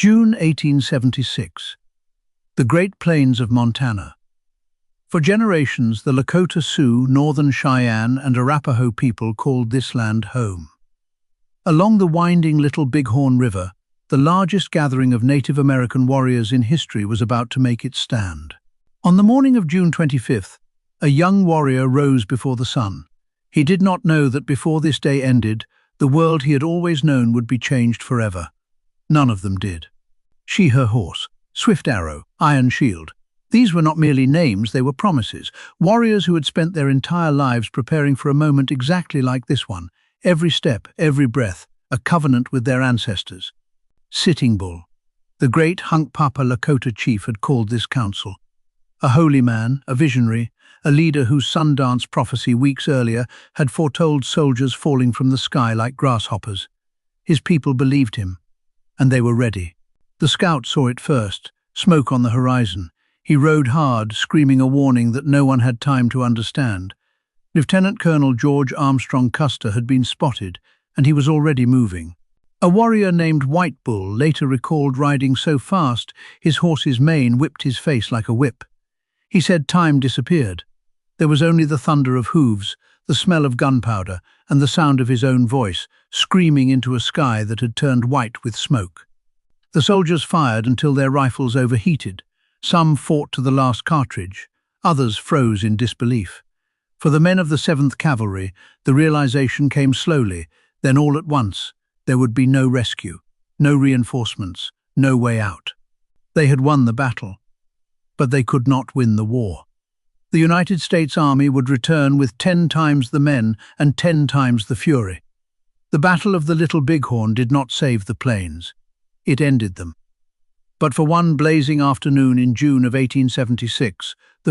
June 1876. The Great Plains of Montana. For generations, the Lakota, Sioux, Northern Cheyenne, and Arapaho people called this land home. Along the winding Little Bighorn River, the largest gathering of Native American warriors in history was about to make its stand. On the morning of June 25th, a young warrior rose before the sun. He did not know that before this day ended, the world he had always known would be changed forever. None of them did. She, her horse, Swift Arrow, Iron Shield. These were not merely names, they were promises. Warriors who had spent their entire lives preparing for a moment exactly like this one. Every step, every breath, a covenant with their ancestors. Sitting Bull. The great Hunkpapa Lakota chief had called this council. A holy man, a visionary, a leader whose Sundance prophecy weeks earlier had foretold soldiers falling from the sky like grasshoppers. His people believed him, and they were ready. The scout saw it first, smoke on the horizon. He rode hard, screaming a warning that no one had time to understand. Lieutenant Colonel George Armstrong Custer had been spotted, and he was already moving. A warrior named White Bull later recalled riding so fast his horse's mane whipped his face like a whip. He said time disappeared. There was only the thunder of hooves, the smell of gunpowder, and the sound of his own voice, screaming into a sky that had turned white with smoke. The soldiers fired until their rifles overheated. Some fought to the last cartridge. Others froze in disbelief. For the men of the 7th Cavalry, the realization came slowly, then all at once. There would be no rescue, no reinforcements, no way out. They had won the battle, but they could not win the war. The United States Army would return with 10 times the men and 10 times the fury. The Battle of the Little Bighorn did not save the plains. It ended them. But for one blazing afternoon in June of 1876, the